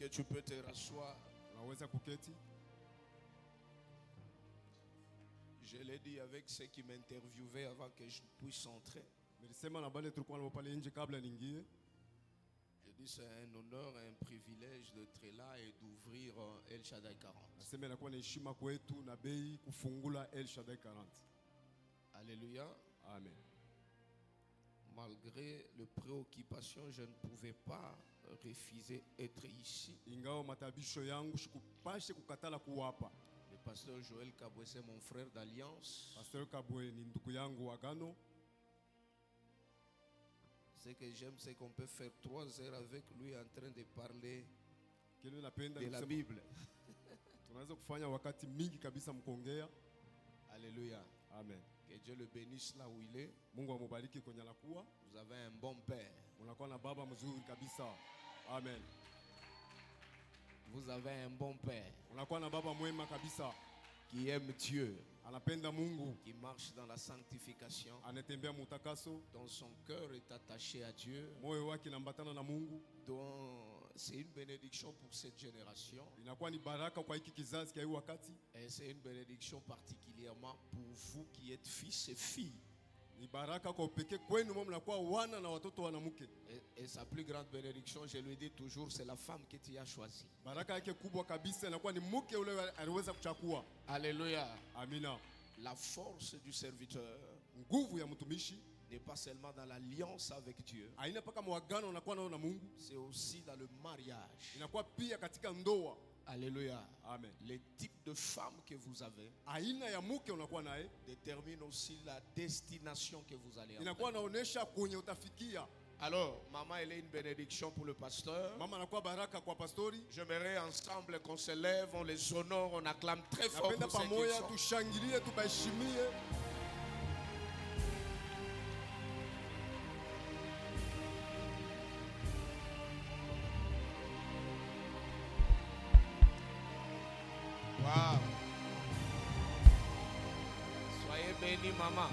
que tu peux te rasseoir. Unaweza kuketi. Je l'ai dit avec ceux qui m'interviewaient avant que je puisse entrer. Nilisema na bale tulikuwa na pale nje kabla niingie. Je dis c'est un honneur et un privilège d'être là et d'ouvrir El Shaddai 40. Nasema inakuwa ni heshima kwetu na bei kufungula El Shaddai 40. Alléluia. Amen. Malgré les préoccupations, je ne pouvais pas refuser d'être ici. Ingawa matabisho yangu sikupashe kukatala kuwapa. Le pasteur Joël Kabwe, c'est mon frère d'alliance. Pasteur Kabwe ni ndugu yangu wa agano. Ce que j'aime, c'est qu'on peut faire 3 heures avec lui en train de parler de la Bible. Tunaweza kufanya wakati mingi kabisa mkongea. Alléluia. Amen. Que Dieu le bénisse là où il est. Mungu amubariki kwenye anakuwa. Vous avez un bon père. Unakuwa na baba mzuri kabisa. Amen. Vous avez un bon père. Unakuwa na baba mwema kabisa. Qui aime Dieu. Anapenda Mungu. Qui marche dans la sanctification. Anatembea mutakaso. Dont son cœur est attaché à Dieu. Moyo wake unambatana na Mungu. Donc c'est une bénédiction pour cette génération. Inakuwa ni baraka kwa hiki kizazi kia hii wakati. Et c'est une bénédiction particulièrement pour vous qui êtes fils et filles. Ni baraka kwa upekee kwenu mwa mnakuwa wana na watoto wanamke. Et sa plus grande bénédiction, je lui dis toujours, c'est la femme que tu as choisie. Baraka yake kubwa kabisa inakuwa ni mke ule aliweza kuchagua. Alléluia. Amina. La force du serviteur nguvu ya mtumishi n'est pas seulement dans l'alliance avec Dieu. Haina paka mwagano unakuwa nao na Mungu. C'est aussi dans le mariage. Inakuwa pia katika ndoa. Alléluia. Amen. Les types de femmes que vous avez aina ya mke unakuwa naye détermine aussi la destination que vous allez avoir. Inakuwa naonesha kwenye utafikia. Alors, maman, elle est une bénédiction pour le pasteur. Mama anakuwa baraka kwa pastori. J'aimerais ensemble qu'on se lève, on les honore, on acclame très fort pour ce qu'ils pamoja sont. Tushangilie, tubaheshimie. Wow. Soyez bénis, maman.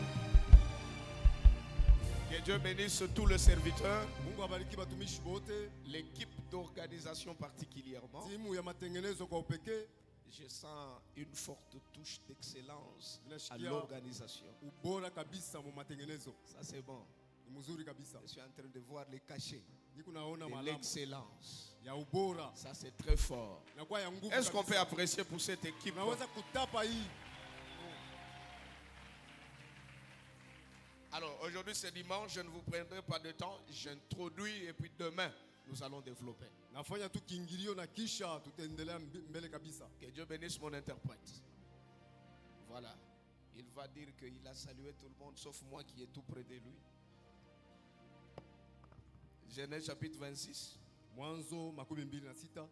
Que Dieu bénisse tous les serviteurs. Mungu abariki batumishi bote. L'équipe d'organisation particulièrement. Timu ya matengenezo kwa upekee. Je sens une forte touche d'excellence à l'organisation. Ubora kabisa mu matengenezo. Ça c'est bon. Ni mzuri kabisa. Je suis en train de voir les cachets. De l'excellence. Ya ubora. Ça c'est très fort. Est-ce qu'on peut apprécier pour cette équipe? Alors aujourd'hui c'est dimanche, je ne vous prendrai pas de temps, j'introduis et puis demain nous allons développer. Que Dieu bénisse mon interprète. Voilà. Il va dire qu'il a salué tout le monde sauf moi qui est tout près de lui. Genèse chapitre 26. Mwanzo makumi mbili na sita.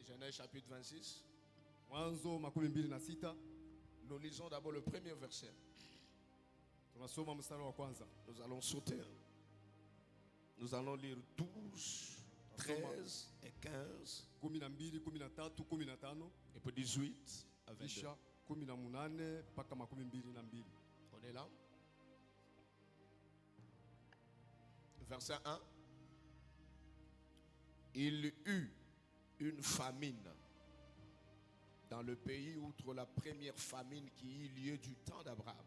Genèse chapitre 26. Mwanzo makumi mbili na sita. Nous lisons d'abord le premier verset. Tunasoma mstari wa kwanza. Nous allons sauter. Nous allons lire 12, 13 et 15. 12, 13, 15. Et puis 18 à 22. Kisha 18 mpaka 22. On est là. Verset 1. Il eut une famine dans le pays outre la première famine qui eut lieu du temps d'Abraham.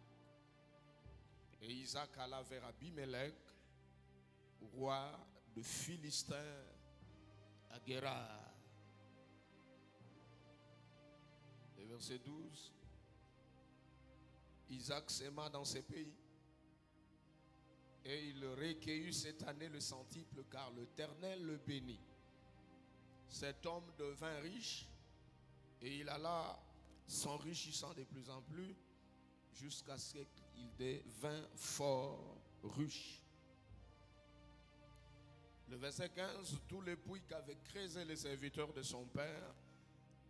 Et Isaac alla vers Abimelech, roi de Philistins, à Guérar. Et verset 12. Isaac s'aima dans ces pays. Et il recueillit cette année le centuple, car l'Éternel le bénit. Cet homme devint riche, et il alla s'enrichissant de plus en plus, jusqu'à ce qu'il devint fort riche. Le verset 15, tous les puits qu'avaient creusé les serviteurs de son père,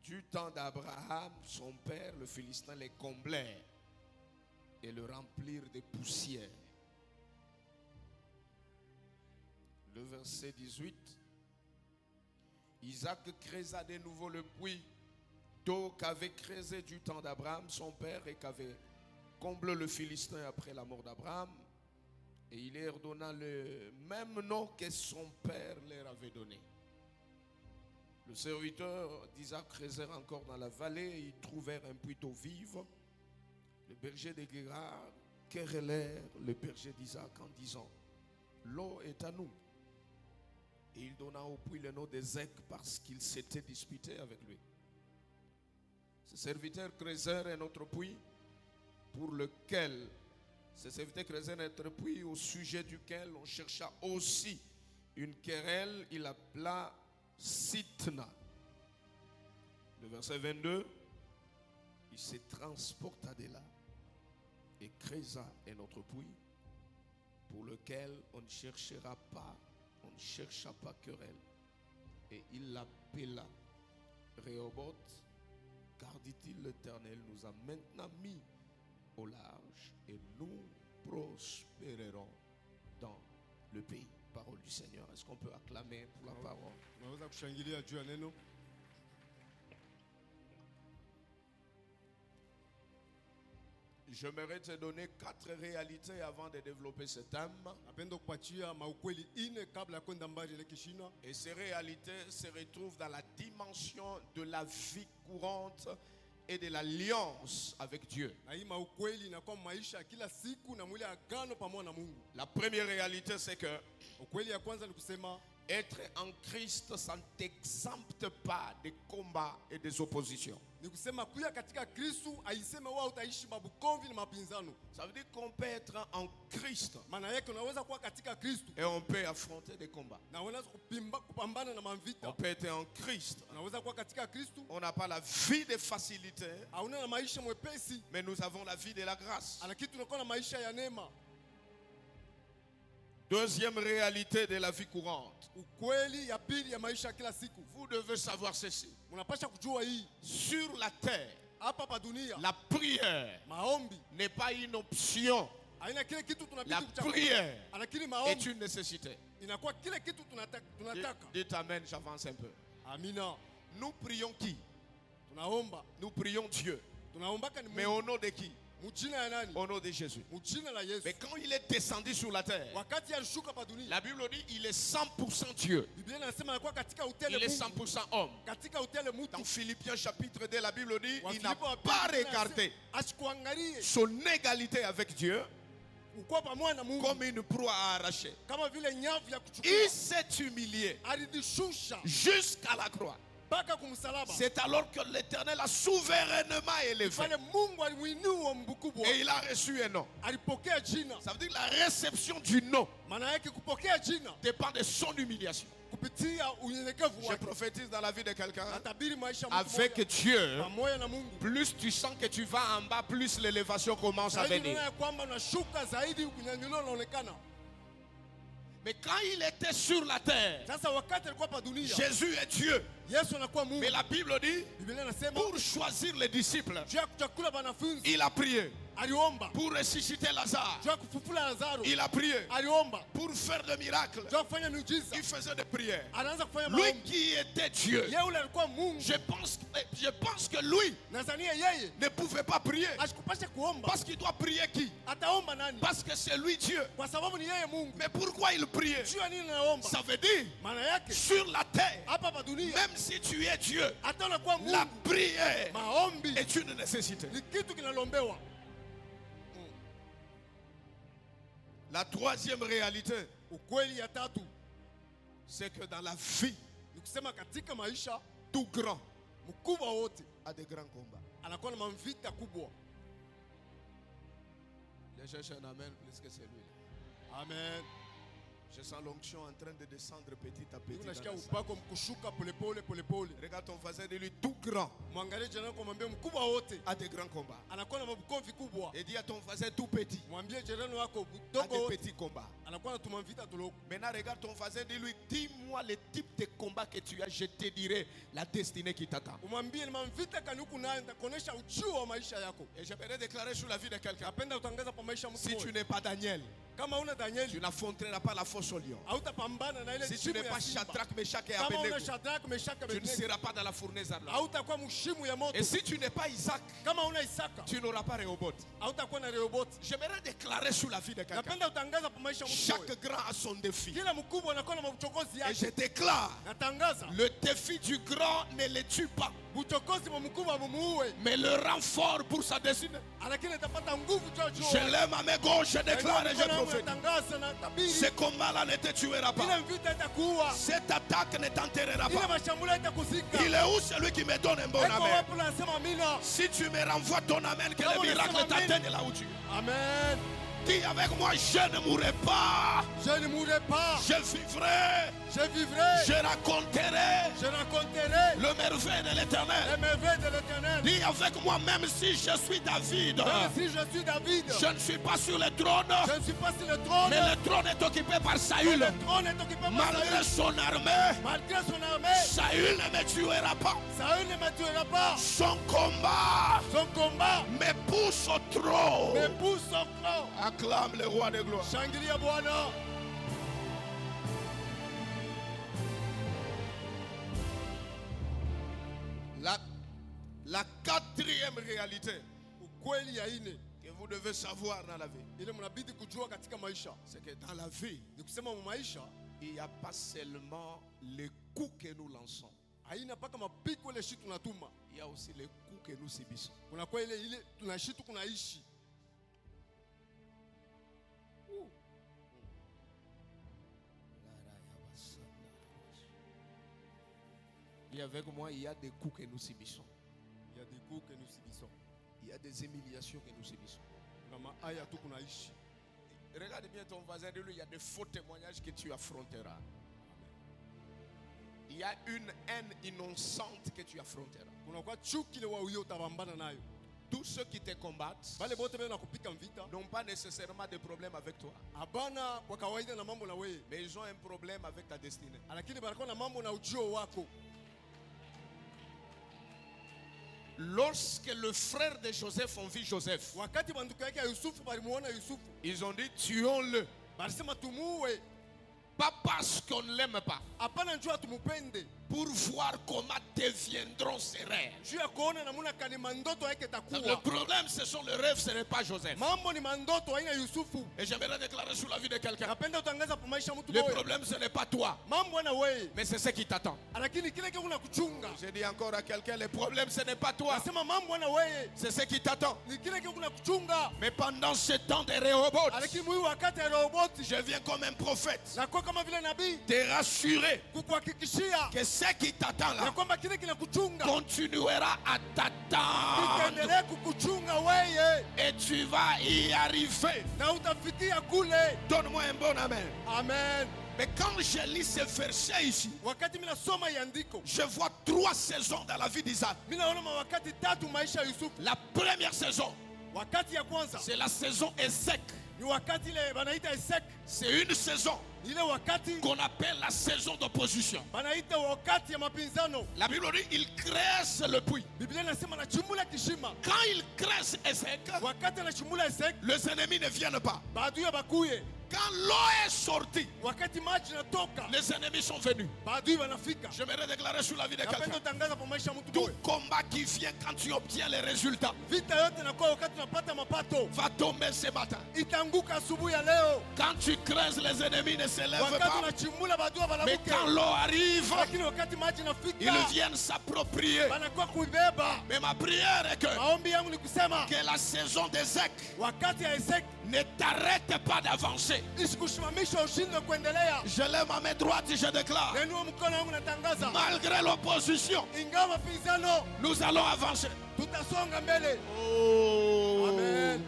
du temps d'Abraham, son père, le Philistin, les comblèrent et le remplirent de poussière. Le verset 18, Isaac creusa de nouveau le puits d'eau qu'avait creusé du temps d'Abraham, son père, et qu'avait comblé le Philistin après la mort d'Abraham. Et il leur donna le même nom que son père leur avait donné. serviteurs d'Isaac creusèrent encore dans la vallée et ils trouvèrent un puits d'eau vive. Le berger de Guérard querellèrent le berger d'Isaac en disant: l'eau est à nous. Et il donna au puits le nom d'Ézec parce qu'il s'était disputé avec lui. Ces serviteurs creusèrent un autre puits pour lequel ces serviteurs creusèrent un autre puits au sujet duquel on chercha aussi une querelle. Il appela Sitna. Le verset 22, il se transporta de là et creusa un autre puits pour lequel on ne chercha pas querelle. Et il l'appela Rehoboth, car dit-il, l'Éternel nous a maintenant mis au large et nous prospérerons dans le pays. Parole du Seigneur. Est-ce qu'on peut acclamer pour la parole? Unaweza kushangilia juu ya neno. J'aimerais te donner 4 réalités avant de développer ce thème. Napenda kupatia maukweli ine kabla ya kwenda mbali ile kishina. Et ces réalités se retrouvent dans la dimension de la vie courante et de l'alliance avec Dieu. Na hii maukweli inakuwa maisha kila siku na mwili agano pamoja na Mungu. La première réalité, c'est que Ukweli ya kwanza ni kusema être en Christ, ça ne t'exempte pas des combats et des oppositions. ni kusema kuya katika Kristo aiseme wewe utaishi mabukomvi na mapinzano. Ça veut dire qu'on peut être en Christ Maana yake unaweza kuwa katika Kristo et on peut affronter des combats. na unaweza kupambana na mavita. On peut être en Christ. Unaweza kuwa katika Kristo, On n'a pas la vie de facilité, hauna na maisha mwepesi, mais nous avons la vie de la grâce. lakini tunakuwa na maisha ya neema. Deuxième réalité de la vie courante. Ukweli ya pili ya maisha kila siku. Vous devez savoir ceci. Mnapaswa kujua hii. Sur la terre, Hapa pa dunia, la prière maombi n'est pas une option. haina kile kitu La tunabidi kuchagua. prière Lakini est maombi une nécessité. inakuwa kile kitu tunataka. Dites amen, j'avance un peu. Amina. Nous prions qui? Tunaomba. Nous prions Dieu. Tunaombaka ni Mais Mungu. au nom de qui? Mujina ya nani? Au nom de Jésus. Mujina la Yesu. Mais quand il est descendu sur la terre, Wakati alishuka pa dunia, la Bible dit il est 100% Dieu. Biblia inasema alikuwa katika utele Il est Mungu. 100% homme. Katika utele mtu. Dans Philippiens chapitre 2, la Bible dit il n'a Wafilipo wa pili pas inasema, regardé asikuangalie son égalité avec Dieu uko pamoja na Mungu comme une proie à arracher. kama vile nyavu ya kuchukua. Il s'est humilié Alijishusha jusqu'à la croix. mpaka kumsalaba. C'est alors que l'Éternel a souverainement élevé Pale Mungu alimuinua mkubwa. et il a reçu un nom. Alipokea jina. Ça veut dire que la réception du nom Maana yake kupokea jina dépend de son humiliation. kupitia unyenyekevu Je wake. prophétise dans la vie de quelqu'un. Natabiri maisha Avec Dieu, pamoja na Mungu. plus tu sens que tu vas en bas, plus l'élévation commence à Zaidi venir. unaona kwamba unashuka zaidi, kunyanyuliwa unaonekana. Mais quand il était sur la terre, Sasa wakati alikuwa pa dunia, Jésus est Dieu. Yesu anakuwa Mungu. Mais la Bible dit, Biblia inasema pour choisir les disciples, juu ya kuchakula wanafunzi il a prié. aliomba. Pour ressusciter Lazare, Juu ya kufufula Lazaro il a prié. aliomba. Pour faire des miracles, Juu ya kufanya miujiza il faisait des prières. anaanza kufanya Lui maombi. qui était Dieu, Yeye ule alikuwa Mungu. je pense que lui Nadhania yeye ne pouvait pas prier. asikupashe kuomba. Parce qu'il doit prier qui? Ataomba nani? Parce que c'est lui Dieu. Kwa sababu ni yeye Mungu. Mais pourquoi il priait? Juu ya nini anaomba? Ça veut dire, Maana yake sur la terre, hapa pa dunia même si tu es Dieu, hata unakuwa la Mungu, prière maombi est une nécessité. ni kitu kinalombewa. La troisième réalité, Ukweli ya tatu c'est que dans la vie, ni kusema katika maisha tout grand mkubwa wote a des grands combats. anakuwa na mavita kubwa. Les cherchent un amen plus que celui-là. Amen. Je sens l'onction en train de descendre petit à petit. Unasikia dans la salle. upako mkushuka polepole polepole. Regarde ton voisin de lui, tout grand Mwangalie jirani yako, mwambie mkubwa wote a des grands combats. anakuwa na mabukovi kubwa. Et dis à ton voisin tout petit Mwambie jirani wako a mdogo des wote petits combats. anakuwa na tumavita tuloko. Maintenant, regarde ton voisin de lui, dis-moi le type de combat que tu as, je te dirai la destinée qui t'attend. Umwambie ni mavita kani huku naye nitakuonesha uchio wa maisha yako. Et j'aimerais déclarer sur la vie de quelqu'un. Napenda utangaza pa maisha mtu Si tu mmoja. n'es pas Daniel, Kama una tu Danieli, n'affronteras pas la fosse au lion. hautapambana na ile Si tu shimo n'es ya pas simba. Shadrach, Meshach et Kama una Abednego, Shadrach, Meshach, tu ne Abednego, seras pas dans la fournaise ardente. hautakuwa mshimu ya moto. Et si tu n'es pas Isaac, Kama una Isaka, tu n'auras pas Rehoboth. hautakuwa na Rehoboth. J'aimerais déclarer sur la vie de quelqu'un. Napenda utangaza kwa maisha ya mtu. Chaque grand a son défi. Kila mkubwa anakuwa na uchokozi Et yake. je déclare, Natangaza le défi du grand ne le tue pas, uchokozi wa mkubwa mumuue, mais le rend fort pour sa destinée. lakini atapata nguvu juu Je juu. lève à mes gauches, je déclare et je prophétise. Natangaza na tabiri. Ce combat-là ne te tuera Ile pas. vita itakuua. Cette attaque ne t'enterrera Ile pas. mashambulio itakuzika. Il est où celui qui me donne un bon Eko amen? wapi unasema amina? Si tu me renvoies ton amen, que le miracle t'atteigne là où tu es. Amen. Dis avec moi, je ne mourrai pas. Je ne mourrai pas. Je vivrai. Je vivrai. Je raconterai Je raconterai le merveille de les l'éternel. merveilles de l'Éternel. Dis avec moi, même si je suis David, Même si je suis David, je ne suis pas sur le trône, je ne suis pas sur le trône. mais le trône est occupé par Mais Saül. le trône est occupé par Malgré Saül. son armée, Malgré son armée, Saül ne me tuera pas. Saül ne me tuera pas. Son combat Son combat me pousse au trône. me pousse au front. Acclame le roi de gloire. Shangilia Bwana. La quatrième réalité Ukweli ya ine que vous devez savoir dans la vie, ile mnabidi kujua katika maisha c'est que dans la vie, ni kusema mu maisha il n'y a pas seulement les coups que nous lançons, haina mpaka mapiko ile shi tunatuma, il y a aussi les coups que nous subissons. kuna kwa ile tunaishi tu kunaishi. Et avec moi, il y a des coups que nous subissons. Il y a des coups que nous subissons. Il y a des humiliations que nous subissons. Kuna maaya tu kunaishi. Regarde bien ton voisin de lui, il y a de faux témoignages que tu affronteras. Il y a une haine innocente que tu affronteras. Kuna kwa chuki ile wauyo utabambana nayo. Tous ceux qui te combattent Bale bote bena kupika mvita. n'ont pas nécessairement de problème avec toi, Abana kwa kawaida na mambo na wewe. mais ils ont un problème avec ta destinée. Lakini banakuwa na mambo na ujio wako. Lorsque le frère de Joseph ont vu Joseph, Wakati banduku yake ya Yusufu balimuona Yusufu, ils ont dit tuons-le. balisema tumuue. Pas parce qu'on ne l'aime pas, Hapana njoo tumupende. pour voir comment deviendront ses rêves. Juu ya kuona namuna kani mandoto yake Le takuwa. problème, ce sont les rêves, ce n'est pas Joseph. Mambo ni mandoto aina Yusufu. Et j'aimerais déclarer sur la vie de quelqu'un. Napenda utangaza kwa maisha mtu Le moyo. problème, ce n'est pas toi, Mambo na wewe. mais c'est ce qui t'attend. Lakini kile kile kuna kuchunga. Je dis encore à quelqu'un, le problème, ce n'est pas toi, Nasema mambo na wewe. c'est ce qui t'attend. Ni kile kile kuna kuchunga. Mais pendant ce temps de Rehoboth, Lakini mwi wakati ya Rehobothi je viens comme un prophète na kwa kama vile nabii te rassurer kukuhakikishia que ce qui t'attend ya là kwamba kile kinakuchunga continuera à t'attendre kitaendelee kukuchunga wewe et tu vas y arriver. na utafikia kule. Donne-moi un bon amen. Amen. Mais quand je lis ce verset ici, Wakati mimi nasoma iandiko, je vois 3 saisons dans la vie d'Isaac. mimi naona mawakati tatu maisha ya Yusufu. La première saison, Wakati ya kwanza c'est la saison Ézek. ni wakati ile banaita Esek, C'est une saison ile wakati qu'on appelle la saison d'opposition. banaita wakati ya mapinzano. La Bible dit il creuse le puits. Biblia inasema anachimbula kishima. Quand il creuse Ézek, Wakati anachimbula Esek, les ennemis ne viennent pas. baadui bakuye. Quand l'eau est sortie, Wakati maji natoka, les ennemis sont venus. baadui banafika. J'aimerais déclarer sur la vie de Napenda quelqu'un. utangaza kwa maisha ya mtu Tout moyo. combat qui vient quand tu obtiens les résultats Vita yote inakuwa wakati unapata mapato. va tomber ce matin. Itaanguka asubuhi ya leo. Quand tu creuses, les ennemis ne se lèvent Wakati pas. unachimbula baadui Mais banamuke. quand l'eau arrive, Lakini wakati maji ils nafika, viennent s'approprier. banakuwa kuibeba. Mais ma prière est que Maombi yangu ni kusema la saison d'Ézek wakati ya Esek ne t'arrête pas d'avancer. isikusimamisha ushindwe kuendelea. Je lève ma main droite et je déclare, Nainua mkono wangu natangaza, malgré l'opposition, ingawa mapinzano, nous allons avancer. tutasonga mbele. Oh. Amen.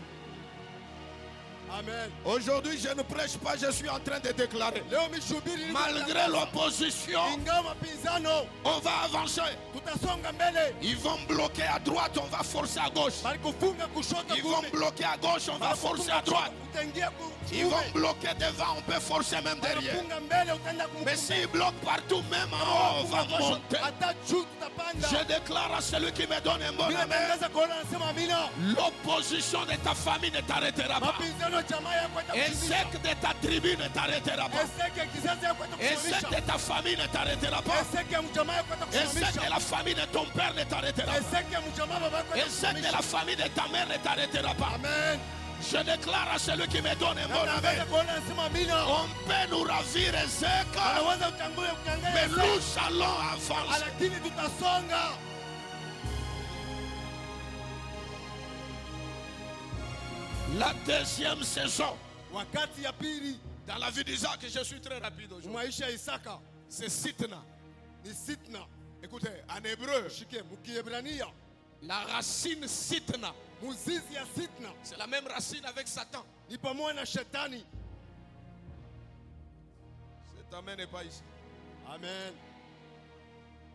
Amen. Aujourd'hui, je ne prêche pas, je suis en train de déclarer. Leo mishubiri ni Malgré l'opposition, ingawa mapinzano, on va avancer. tutasonga mbele. Ils vont bloquer à droite, on va forcer à gauche. Bali kufunga kushoto Ils vont kume. bloquer à gauche, on va Bali forcer kufunga à droite. kushoto, utaingia Ils vont kuume. bloquer devant, on peut forcer même derrière. Banafunga mbele utaenda Mais kumkume. s'ils bloquent partout, même en haut, on va monter. Hata juu tutapanda. Je déclare à celui qui me donne un bon Mimi amen. natangaza kwa nasema amina. L'opposition de ta famille ne t'arrêtera pas. Mapinzano neno jamaa yako itakushindisha. Échec de ta tribu ne t'arrêtera pas. Eseke kizazi yako Échec itakushindisha. de ta famille ne t'arrêtera pas. Eseke mjamaa yako Échec de itakushindisha. la famille de ton père ne t'arrêtera pas. Eseke mjamaa baba yako Échec de la itakushindisha. famille de ta mère ne t'arrêtera pas. Amen. Je déclare à celui qui me donne un bon Natangaza amen. kuona nasema amina. On peut nous ravir Échec, Anaweza utangule mais kunyang'anya nous allons avancer. lakini tutasonga. La deuxième saison, Wakati ya pili dans la vie d'Isaac, je suis très rapide aujourd'hui. maisha ya Isaka C'est Sitna. ni Sitna. Écoutez, en hébreu, Shike mukiebrania la racine Sitna, muzizi ya Sitna c'est la même racine avec Satan. ni pamoja na shetani. Cet amen n'est pas ici. Amen.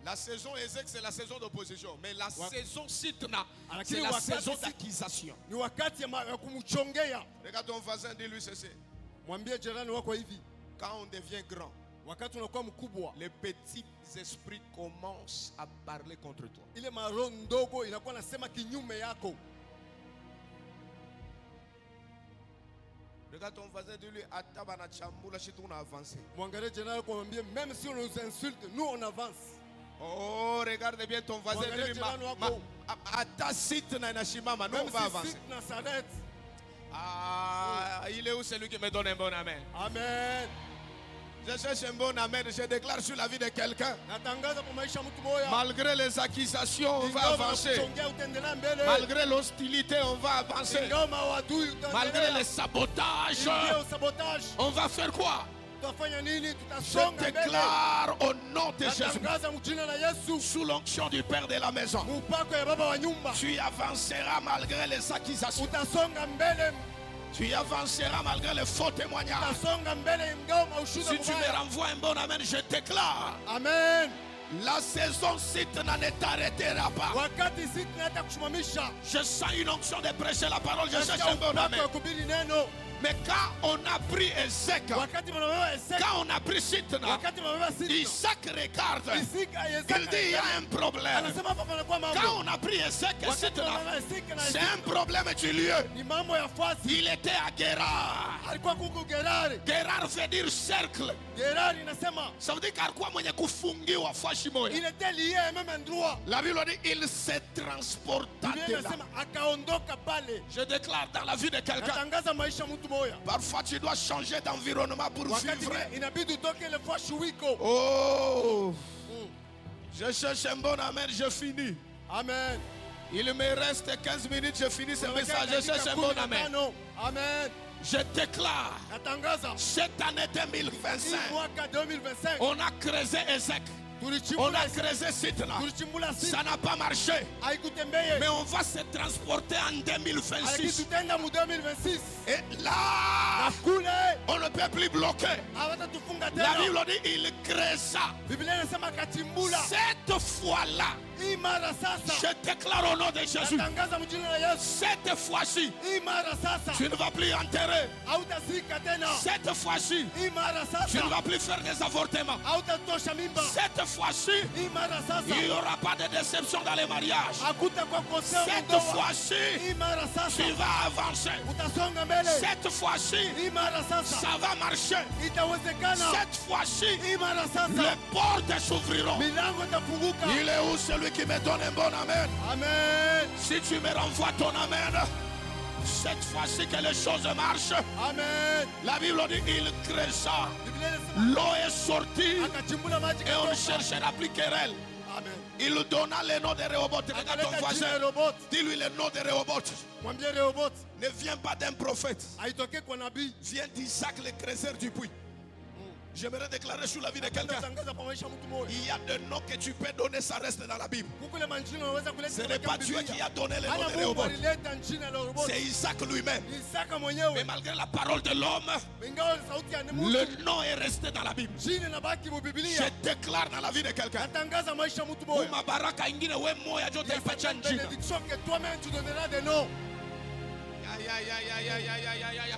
La saison Ézek, c'est la saison d'opposition. Mais la Wa- saison Sitna, Lakini c'est la wakati saison si- d'accusation. Ni wakati ya kumchongea. Regarde ton voisin, dis-lui ceci. Mwambie jirani wako hivi, Quand on devient grand, wakati unakuwa mkubwa, les petits esprits commencent à parler contre toi. ile maroho ndogo inakuwa nasema kinyume yako. Regarde ton voisin, dis-lui, Atabana Chambula, si on a avancé. Mwangalie jirani wako, mwambie même si on nous insulte, nous on avance. Oh, regarde bien ton voisin, Mwangalie dis-lui, jirani wako, Ata Sitna inashimama, nous on même va si avancer. Sitna s'arrête. Ah, il est où celui qui me donne un bon amen? Amen. Je cherche un bon amen, je déclare sur la vie de quelqu'un. Natangaza kwa maisha ya mtu moja. Malgré les accusations, on va Ingawa avancer. kuchongea utaendelea mbele. Malgré l'hostilité, on va avancer. Ingawa maadui utaendelea. Malgré les sabotages, Ingawa sabotage. on va faire quoi? Tutafanya nini? Je Tutasonga mbele. déclare au nom de Jésus, Natangaza mjina la Yesu. sous l'onction du Père de la maison, Mpako ya baba wa nyumba. tu avanceras malgré les accusations. Utasonga mbele. Tu avanceras malgré les faux témoignages. Utasonga mbele ingawa maushuda Si tu me mubaya. renvoies un bon amen, je déclare, Amen. la saison Sitna ne t'arrêtera pas. Wakati Sitna hata kusimamisha. Je sens une onction de prêcher la parole, je cherche Nasikia un bon upako amen. ya kuhubiri neno. Mais quand on a pris Ézek, Wakati mnabeba Eseka. quand on a pris Sitna, Wakati mnabeba Sitna. Isaac regarde, Isika il Eseka. dit il y a un problème. Anasema hapa panakuwa mambo. Quand on a pris Ézek et Wakati Sitna, mnabeba Eseka na c'est Eseka. un problème du lieu. Ni mambo ya fasi. Il était à Guérard. Alikuwa kuku Gerari. Guérard veut dire cercle. Gerari inasema Ça veut dire qu'alikuwa mwenye kufungiwa fashi moja. il était lié à même endroit. La Bible dit il se transporta Biblia de là. inasema akaondoka pale. Je déclare dans la vie de quelqu'un, Natangaza maisha mtu moja. parfois tu dois changer d'environnement pour Wakati vivre. mwingine inabidi utoke ile fashi wiko. Oh, je cherche un bon amen, je finis. Amen. Il me reste 15 minutes, je finis ce message. Je cherche un Dakika bon 15. amen. Amen. Je déclare, Natangaza cette année hii 2025, mwaka 2025 on a creusé Ézek, on tulichimbula a creusé Sitna. tulichimbula sisi Ça n'a pas marché. haikutembeye. Mais on va se transporter en Lakini 2026. tutaenda mu 2026. Et Na là, kule on ne peut plus bloquer. hawatatufunga La tena. Bible dit, il crée ça. Biblia inasema kachimbula. Cette fois-là, Hii mara sasa je déclare au nom de Jésus, natangaza mjina la Yesu. cette fois-ci, Hii mara sasa tu ne vas plus enterrer. hautasika tena. Cette fois-ci, Hii mara tu ne sasa vas plus faire des avortements. hautatosha mimba. Cette fois-ci, Hii mara il n'y sasa aura pas de déception dans les mariages. hakutakuwa kosea Cette ndoa. fois-ci, Hii mara sasa tu vas avancer. utasonga mbele. Cette fois-ci, Hii mara sasa ça va marcher. itawezekana. Cette fois-ci, Hii mara sasa les portes s'ouvriront. milango itafunguka. Il est où celui qui me donne un bon amen? Amen. Si tu me renvoies ton amen, cette fois-ci que les choses marchent, Amen. la Bible dit il crée ça. Biblia inasema L'eau est sortie akachimbula maji et on ne katoka. cherchera plus querelle. Amen. Il donna le nom de Rehoboth. Regarde ton Akaleta jina voisin. ya Rehoboth. Dis-lui le nom de Rehoboth. Mwambie Rehoboth Ne viens pas d'un prophète. aitokee kwa nabii. Viens d'Isaac le créateur du puits. J'aimerais déclarer sur la vie de quelqu'un. Tangaza kwa maisha mtu mmoja. Il y a des noms que tu peux donner, ça reste dans la Bible. Kukule manjina unaweza kuleta Ce n'est katika pas Dieu Biblia. qui a donné le nom Hana de Mungu Rehoboth. alileta jina la Rehoboth. C'est Isaac lui-même. Ni Isaka Mais mwenyewe. malgré la parole de l'homme, Ingawa sauti ya mtu, le nom est resté dans la Bible. jina inabaki mu Je Biblia. déclare dans la vie de quelqu'un. Natangaza maisha mtu mmoja. Uma baraka ingine we moya jo utaipatia jina. Bénédiction que toi-même tu donneras des noms. Aïe, aïe, aïe, aïe, aïe, aïe, aïe, aïe, aïe.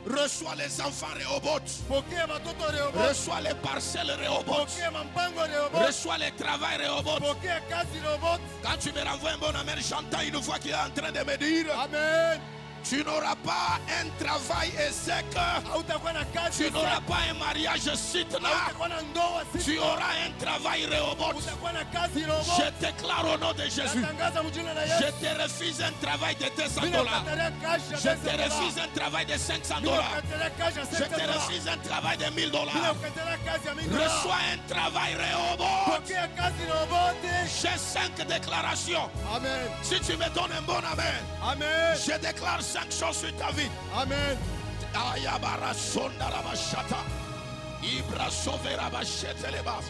Reçois les enfants Rehoboth. Pokea watoto Rehoboth. Reçois les parcelles Rehoboth. Pokea mampango Rehoboth. Reçois les travails Rehoboth. Pokea kazi Rehoboth. Quand tu me renvoies un bon amen, j'entends une voix qui est en train de me dire Amen. Tu n'auras pas un travail sec. hautakuwa na kazi Tu n'auras pas un mariage sitna. hautakuwa na ndoa Tu sita auras un travail Rehoboth. utakuwa na kazi robo Je déclare au nom de Jésus. natangaza mjina la Je Yesu te refuse un travail de $200. ninakatalia kazi ya Je te $200. refuse un travail de $500. ninakatalia kazi ya Je te $700. refuse un travail de $1000. ninakatalia kazi ya $1000. Reçois un travail Rehoboth. pokea kazi robote. J'ai 5 déclarations. Amen. Si tu me donnes un bon amen, Amen. je déclare 5 choses sur ta vie. Amen. Ayabara sondarabashata. Ibra soverabashetelebas.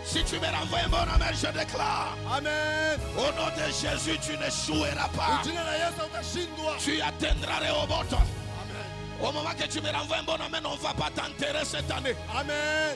Si tu me renvoies un bon amen, je déclare. Amen. Au nom de Jésus, tu n'échoueras pas. Jina la Yesu utashindwa. Tu atteindras Rehoboth. Amen. Au moment que tu me renvoies un bon amen, on ne va pas t'enterrer cette année. Amen.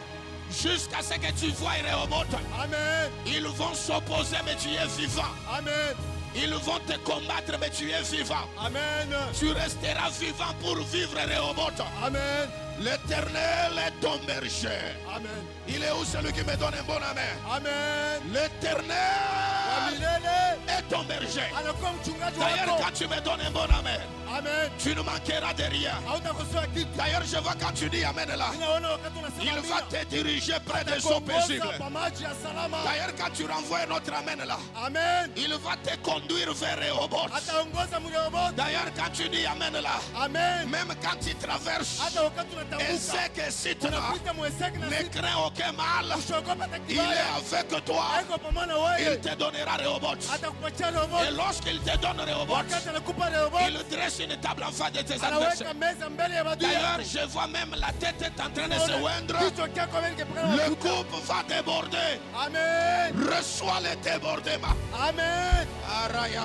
Jusqu'à ce que tu vois Rehoboth. Amen. Ils vont s'opposer, mais tu es vivant. Amen. Ils vont te combattre, mais tu es vivant. Amen. Tu resteras vivant pour vivre Rehoboth. Amen. L'Éternel est ton berger. Amen. Il est où celui qui me donne un bon amen? Amen. L'Éternel Milele. est ton berger. Anakuwa mchungaji D'ailleurs, wako. quand tu me donnes un bon amen, Amen. tu ne manqueras de rien. Hautakosoa kitu. D'ailleurs, je vois quand tu dis amen là, Ninaona wakati unasema il va amina. te diriger près des eaux paisibles. Atakuongoza kwa maji ya salama. D'ailleurs, quand tu renvoies un autre amen là, Amen. il va te conduire vers Rehoboth. Ataongoza mrehoboth. D'ailleurs, quand tu dis amen là, Amen. même quand tu traverses Hata wakati un unatambuka. sec et citra, Unapita mweseki na ne sita. crains aucun mal. Usiogope hata Il est kibaya. avec toi. Haiko pamoja na Il wewe. te donnera Rehoboth. Atakupatia Et rehoboth. lorsqu'il te donne Rehoboth, Wakati anakupa rehoboth. il dresse une table en face de tes adversaires. Anaweka meza mbele ya adui D'ailleurs, yako. je vois même la tête est en train de se oindre. Kichwa chako mbele kiprana Le mafuta. couple va déborder. Amen. Reçois le débordement. Amen.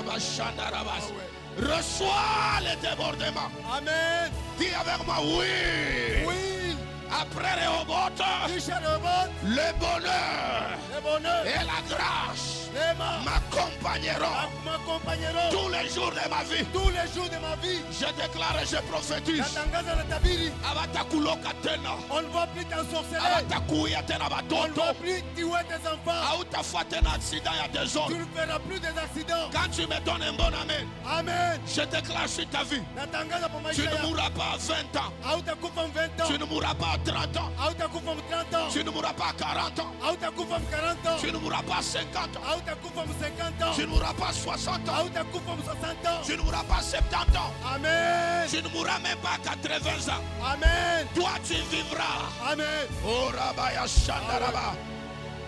Arayabashandarabas. Reçois le débordement. Amen. Dis avec moi oui. Oui. Après Rehoboth, Kisha rehoboth. le bonheur Le bonheur. et la grâce Neema. m'accompagneront M'accompagneront tous les jours de ma vie. tous les jours de ma vie. Je déclare et je prophétise. Natangaza na tabiri. Abatakuloka tena. On ne va plus t'ensorceler. Abatakuya tena On ne batoto. va plus tuer tes enfants. Hautafuata tena accident ya des Tu autres. ne feras plus des accidents. Quand tu me donnes un bon amen, Amen. je déclare sur ta vie. Natangaza kwa Tu maisha ne yako. mourras pas à 20 ans. Hautakufa 20 ans. Tu ne mourras pas à 30 ans. Hautakufa 30 ans. Tu ne mourras pas à 40 ans. Hautakufa 40 ans. Tu ne mourras pas à 50 ans. Hautakufa 50 ans. Tu ne mourras pas à 60 ans. Hautakufa 60 ans. Tu ne mourras pas à 70 ans. Amen. Tu ne mourras même pas à 80 ans. Amen. Toi, tu vivras. Amen. Oh, Rabaya Shandaraba.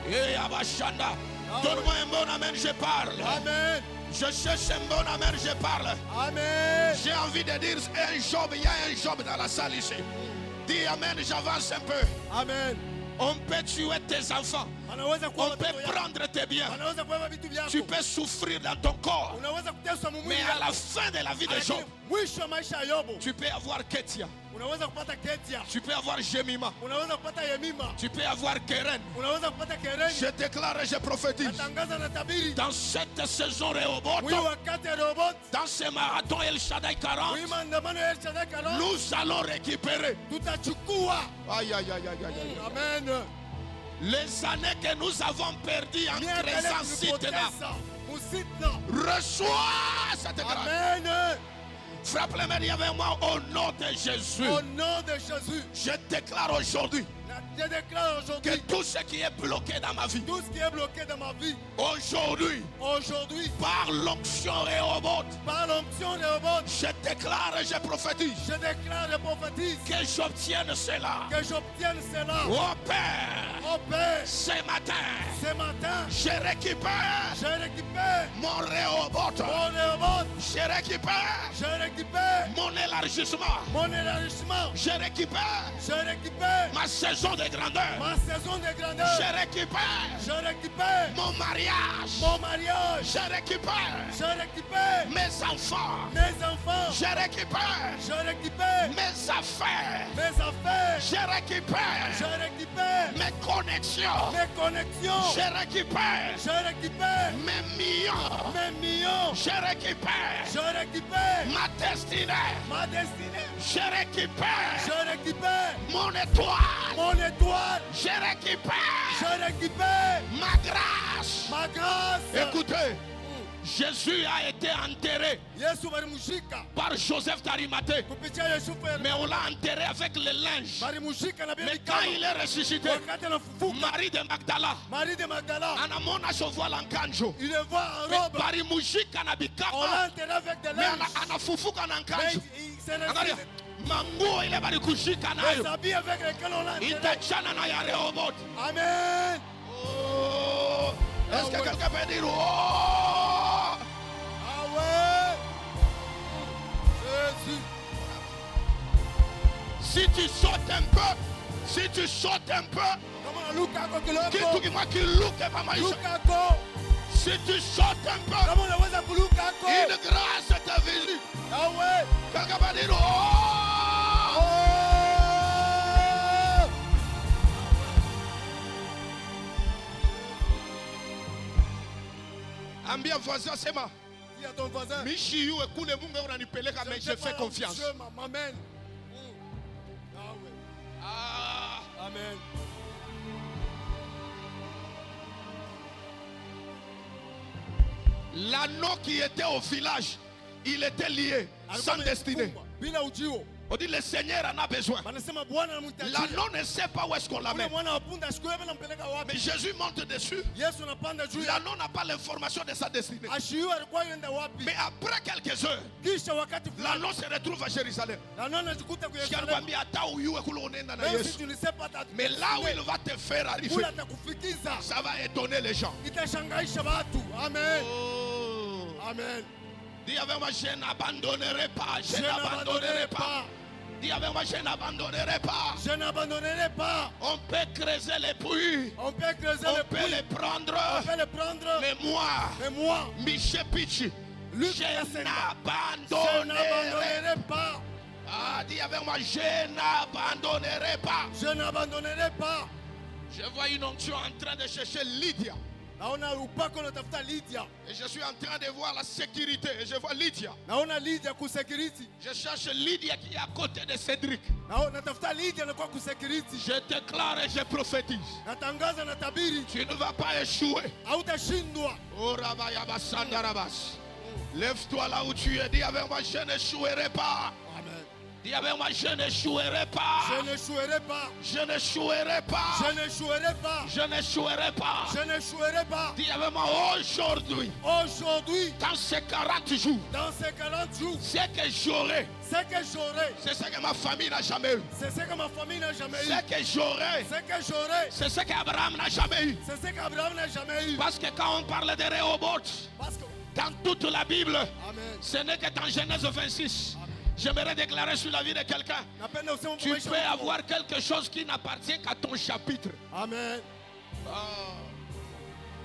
Eh, Abashanda. Donne-moi un bon amen, je parle. Amen. Je cherche un bon amen, je parle. Amen. J'ai envie de dire un job, il y a un job dans la salle ici. Dis amen, j'avance un peu. Amen. On peut tuer tes enfants. Wanaweza kuwa On peut watoto yako. prendre tes biens. Wanaweza kubeba vitu vyako. Tu peux souffrir dans ton corps. Unaweza kuteswa Mais mumwili à la yako. fin de la vie de Lakini Job, mwisho wa maisha ya Yobu tu peux avoir Ketia. unaweza kupata Ketia. Tu peux avoir Jemima. Unaweza kupata Yemima. Tu peux avoir Keren. Unaweza kupata Kereni. Je déclare et je prophétise. Natangaza na tabiri. Dans cette saison Rehoboth, Huyu wakati ya Rehoboth. dans ce marathon El Shaddai 40, Huyu maandamano ya El Shaddai 40. nous allons récupérer. Tutachukua. Aïe, aïe, aïe, aïe, aïe. Amen. Les années que nous avons perdues en Miaka ile créant Sitna, tulipoteza. Musitna. reçois cette grâce. Amen. Frappe les mains avec moi au nom de Jésus. Au nom de Jésus. Je déclare aujourd'hui Je déclare que aujourd'hui tout ce qui est bloqué dans ma vie, tout ce qui est bloqué dans ma vie. aujourd'hui, Aujourd'hui, par l'onction Rehoboth, par l'onction de Rehoboth, je déclare et je prophétise je déclare et prophétise que j'obtienne cela. que j'obtienne cela. Ô Père, Au Père, ce matin, ce matin, je récupère je récupère mon Rehoboth. mon Rehoboth, Je récupère je récupère mon élargissement. mon élargissement, Je récupère je récupère ma saison de grandeur. ma saison de grandeur, Je récupère je récupère mon mariage. mon mariage, Je récupère je récupère mes enfants. mes enfants, Je récupère je récupère mes affaires. mes affaires, Je récupère je récupère mes connexions. mes connexions, Je récupère je récupère mes millions. mes millions, Je récupère je récupère ma destinée. ma destinée, Je récupère je récupère mon étoile. mon étoile, Je récupère je récupère ma grâce. ma grâce. Écoutez, Jésus a été enterré Yesu balimushika par Joseph d'Arimathée. kupitia Yusufu Mais on l'a enterré avec le linge. balimushika na Mais quand il est ressuscité, wakati anafufuka Marie de Magdala, Marie de Magdala anamona chovoa nkanjo. il le voit en Mais robe barimushika na on l'a bikama. enterré avec des Mais linges anafufuka na mais nkanjo. il s'est Angalia, resté manguo ile barikushika nayo. les habits avec lesquels on l'a enterré. Itachana na ya Rehoboth. Amen. Oh, est-ce que ouais. quelqu'un peut dire oh? Ah ouais. Jésus. Si tu sautes un peu, si tu sautes un peu, Kama unalukako kitu kidogo. kimoja kiluke pa maisha. Lukako. Si tu sautes un peu, Kama unaweza kulukako. une grâce est venue. Ah ouais. Quelqu'un va dire oh! Oh. Ambia voisin sema, Dis à ton voisin. mishi yue kule Mungu unanipeleka mais je fais confiance. Je m'amène. Ah ouais. Ah, Amen. l'anneau qui était au village, il était lié, sans destinée. Bila ujio. On dit le Seigneur en a besoin. Wanasema Bwana anamhitaji. L'anneau ne sait pas où est-ce qu'on Ule l'amène. mwana wa punda siku hiyo anampeleka wapi? Mais Jésus monte dessus. Yesu anapanda juu ya L'anneau n'a pas l'information de sa destinée. ashiyu alikuwa yenda wapi? Mais après quelques heures, Kisha wakati fulani l'anneau se retrouve à Jérusalem. na nani anajikuta kwa Yerusalemu. Sikwambia hata uyue kule unaenda na Même si Yesu. tu ne sais pas ta Mais là où il va te faire arriver, kule atakufikiza. ça va étonner les gens. Itashangaisha watu. Amen. Oh. Amen. Dis avec moi, je n'abandonnerai pas. Je n'abandonnerai pas. Dis avec moi, je n'abandonnerai pas. Je n'abandonnerai pas. On peut creuser les puits. On peut creuser On le peut puits. les prendre. On peut le prendre. Mais moi, Mais moi, Michel Pichi, Luc je Yasenga, je n'abandonnerai n'abandonnerai pas. Ah, dis avec moi, je n'abandonnerai pas. Je n'abandonnerai pas. Je vois une onction en train de chercher Lydia. Naona upako unatafuta Lydia. Et je suis en train de voir la sécurité. Et je vois Lydia. Naona Lydia kusekiriti. Je cherche Lydia qui est à côté de Cédric. Natafuta Lydia na kwa kusekiriti. Je déclare et je prophétise. Natangaza na tabiri. Tu ne vas pas échouer. Hautashindwa. Oh, Rabayaba Sandarabas. Lève-toi là où tu es. Dis avec moi, je n'échouerai pas. Amen. Dis avec moi, je n'échouerai pas. Je n'échouerai pas. Je n'échouerai pas. Je n'échouerai pas. Je n'échouerai pas. Je n'échouerai pas. Dis avec moi, aujourd'hui, Aujourd'hui, dans ces 40 jours, dans ces 40 jours, ce que j'aurai, ce que j'aurai, c'est ce que ma famille n'a jamais eu. c'est ce que ma famille n'a jamais eu. Ce que j'aurai, Ce que j'aurai, c'est ce qu'Abraham n'a jamais eu. c'est ce qu'Abraham n'a jamais eu. Parce que quand on parle de Rehoboth, Parce que, dans toute la Bible, Amen. ce n'est que dans Genèse 26. J'aimerais déclarer sur la vie de quelqu'un. Napenda useme Tu maisha peux yako. avoir quelque chose qui n'appartient qu'à ton chapitre. Amen.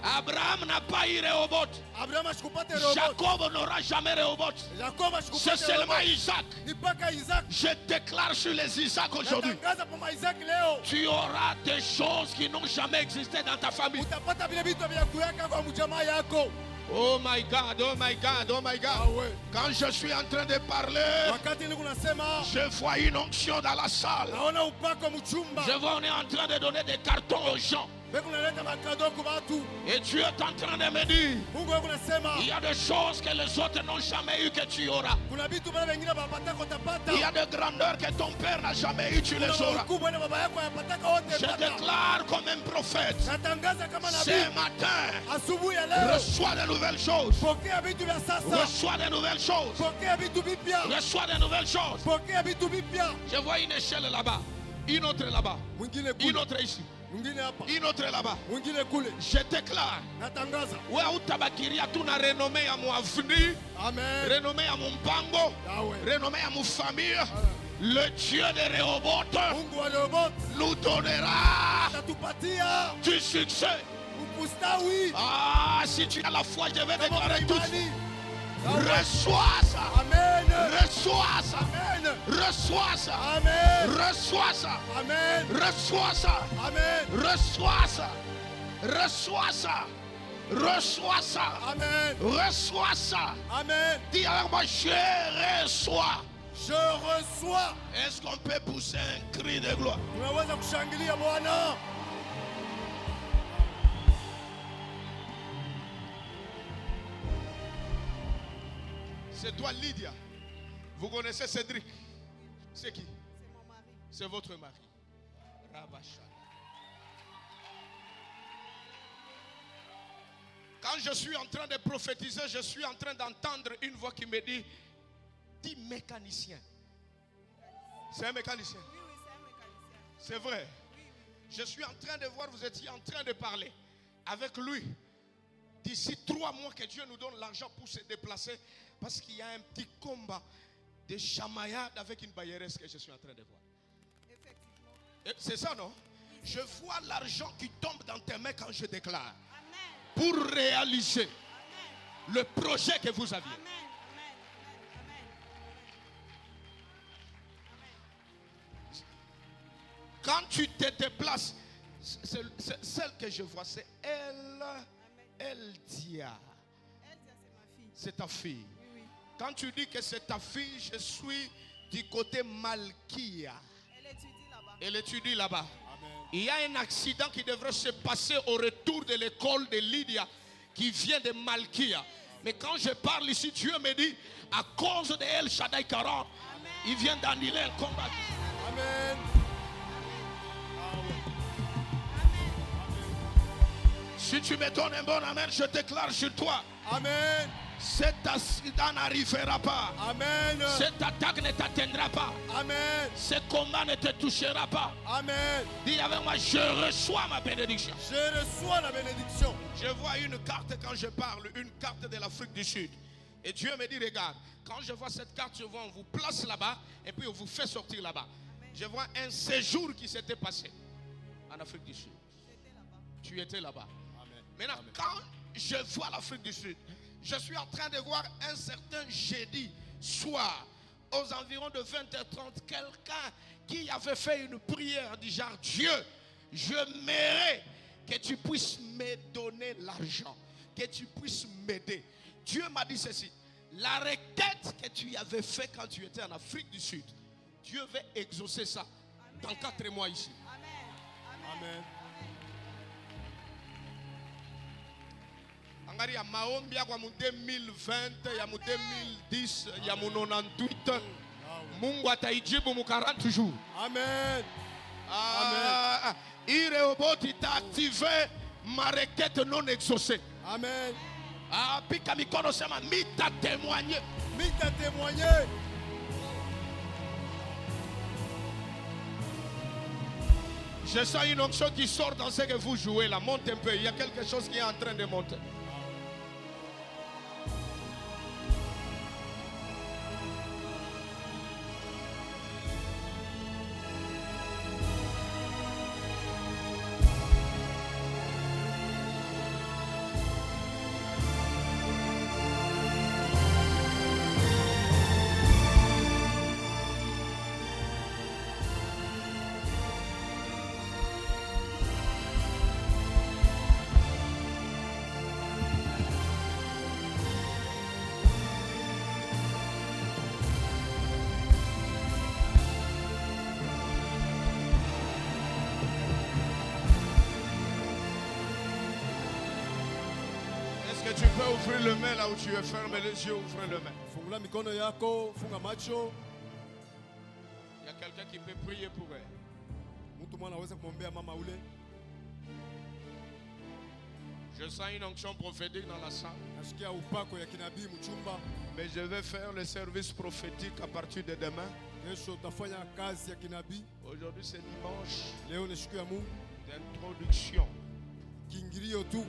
Abraham n'a pas eu Rehoboth. Abraham ashikupate Rehoboth. Jacob n'aura jamais Rehoboth. Jacob C'est ashikupate seulement Rehoboth. Isaac. Ni mpaka Isaac. Je déclare sur les Isaac aujourd'hui. Natangaza kwa Isaac leo. Tu auras des choses qui n'ont jamais existé dans ta famille. Utapata vile vitu vya kuweka kwa mjamaa yako. Oh my God, oh my God, oh my Ah God. ouais. Quand je suis en train de parler, Wakati niko nasema, je vois une onction dans la salle. naona upako mchumba. Je vois on est en train de donner des cartons aux gens. Beko naleta makado kwa watu. Et Dieu est en train de me dire, Mungu wako nasema, il y a des choses que les autres n'ont jamais eu que tu auras. kuna vitu vile vingine bapata utapata. Il y a des grandeurs que ton père n'a jamais eu, tu les Kuna auras. ukubwa na baba yako yapataka wote Je pata. déclare comme un prophète, Natangaza kama ce nabii. matin, Asubuhi ya leo, reçois de nouvelles choses. pokea vitu vya sasa. Reçois de nouvelles choses. Pokea vitu vipya. Reçois de nouvelles choses. Pokea vitu vipya. Je vois une échelle là-bas, une autre là-bas, Mwingine une kule, autre ici, mwingine hapa, une autre là-bas. mwingine kule. Je déclare, Natangaza. we utabakiria tuna renommée ya mon avenir, Amen. renommée ya mon mpango, Yahweh. renommée à mon famille. Le Dieu de Rehoboth Mungu wa Rehoboth nous donnera atatupatia du succès. ukustawi. Ah, si tu as la foi, je vais Kama una déclarer tout. imani. Yahweh. Reçois ça. Amen. Reçois ça. Amen. Reçois ça. Amen. Reçois ça. Amen. Reçois ça. Amen. Reçois ça. Reçois ça. Reçois ça. Amen. Reçois ça. Amen. Dis avec moi, je reçois. Je reçois. Est-ce qu'on peut pousser un cri de gloire? Tunaweza kushangilia Bwana. C'est toi, Lydia. Vous connaissez Cédric? C'est qui? C'est mon mari. C'est votre mari. Rabachana. Quand je suis en train de prophétiser, je suis en train d'entendre une voix qui me dit, dis mécanicien. C'est un mécanicien. Oui, oui, c'est un mécanicien. C'est vrai. Oui, oui. Je suis en train de voir, vous étiez en train de parler avec lui. D'ici 3 mois que Dieu nous donne l'argent pour se déplacer. Parce qu'il y a un petit combat de chamaillade avec une bailleresse que je suis en train de voir. Effectivement. C'est ça, non? Je vois l'argent qui tombe dans tes mains quand je déclare. Amen. Pour réaliser Amen. le projet que vous aviez. Amen. Amen. Amen. Amen. Quand tu te déplaces, celle que je vois, c'est elle. Eldia. Eldia, c'est ma fille. C'est ta fille. Oui, oui. Quand tu dis que c'est ta fille, je suis du côté Malkia. Elle étudie là-bas. Elle étudie là-bas. Amen. Il y a un accident qui devrait se passer au retour de l'école de Lydia qui vient de Malkia. Mais quand je parle ici, Dieu me dit, à cause de El Shaddai 40, il vient d'annuler un combat. Amen. Si tu me donnes un bon amen, je déclare sur toi. Amen. Cet accident n'arrivera pas. Amen. Cette attaque ne t'atteindra pas. Amen. Ce combat ne te touchera pas. Amen. Dis avec moi, je reçois ma bénédiction. Je reçois la bénédiction. Je vois une carte quand je parle, une carte de l'Afrique du Sud. Et Dieu me dit, regarde, quand je vois cette carte, je vois, on vous place là-bas et puis on vous fait sortir là-bas. Je vois un séjour qui s'était passé en Afrique du Sud. J'étais là-bas. Tu étais là-bas. Amen. Maintenant, Amen. quand je vois l'Afrique du Sud, je suis en train de voir un certain jeudi soir, aux environs de 20h30, quelqu'un qui avait fait une prière du genre, Dieu, je mérite que tu puisses me donner l'argent, que tu puisses m'aider. Dieu m'a dit ceci, la requête que tu avais fait quand tu étais en Afrique du Sud, Dieu veut exaucer ça dans 4 mois ici. Amen. Amen. Amen. Il y a maombi ya mu 2020, ya mu 2010, ya mu 98. Mungu ataijibu mu 40 jours. Amen. Ireoboti t'a activé ma requête non exaucée. Amen. Pika mikono sema mita témoigner. Mita témoigné. Je sens une onction qui sort dans ce que vous jouez là. Monte un peu. Il y a quelque chose qui est en train de monter. Est-ce que tu peux ouvrir le main là où tu es? Ferme les yeux, ouvre le main. Fungula mikono yako, funga macho. Il y a quelqu'un qui peut prier pour elle. Mtu mwana aweza kumwombea mama ule. Je sens une onction prophétique dans la salle. Nasikia upako ya kinabii mchumba. Mais je vais faire le service prophétique à partir de demain. Kesho utafanya kazi ya kinabii. Aujourd'hui c'est dimanche Leo ni siku ya Mungu. d'introduction. Kiingilio tu.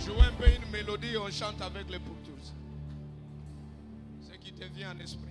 Joue un peu une mélodie, on chante avec les pour tous. Ce qui te vient en esprit.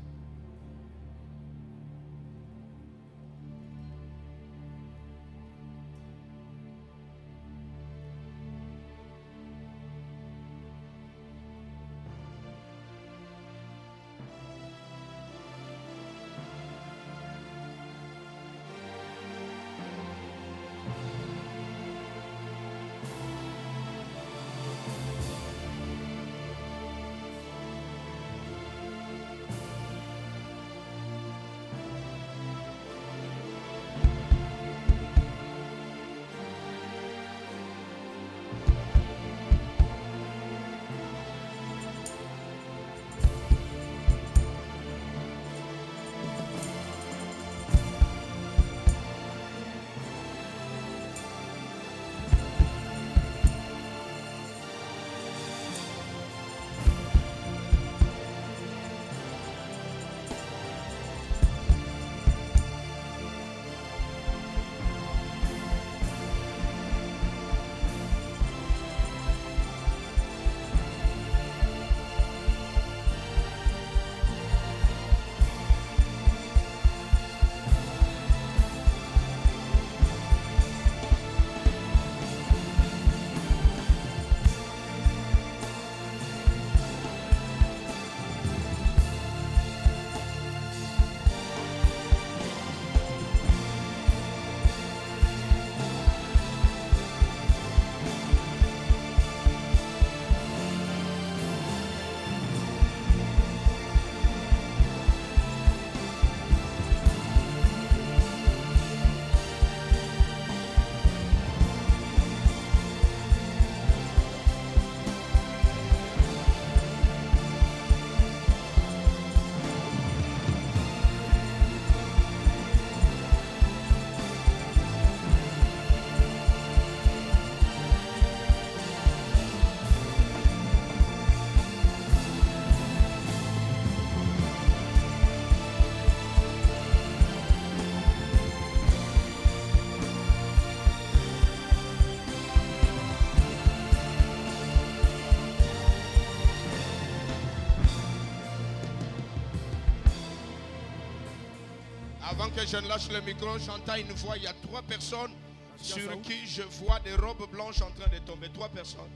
Avant que je ne lâche le micro, j'entends une voix. Il y a 3 personnes Nasikia sur sauti. qui je vois des robes blanches en train de tomber. 3 personnes.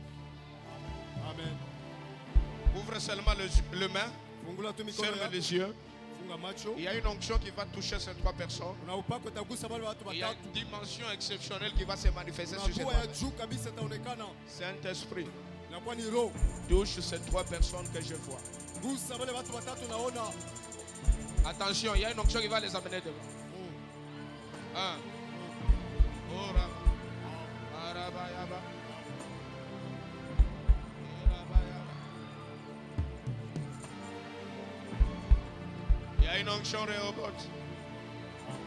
Amen. Ouvre seulement le main. Fungula tu mikono Ferme yako. les yeux. Funga macho. Il y a une onction qui va toucher ces 3 personnes. Kuna upako utagusa wale watu Il y a watatu. une dimension exceptionnelle qui va se manifester Kuna sur ces nguvu 3 ya personnes. juu kabisa itaonekana. Saint-Esprit, Inakuwa ni roho. touche ces 3 personnes que je vois. Gusa wale watu watatu naona. Attention, il y a une onction qui va les amener devant. 1. Ora. Arabayaba. Arabayaba. Il y a une onction Rehoboth.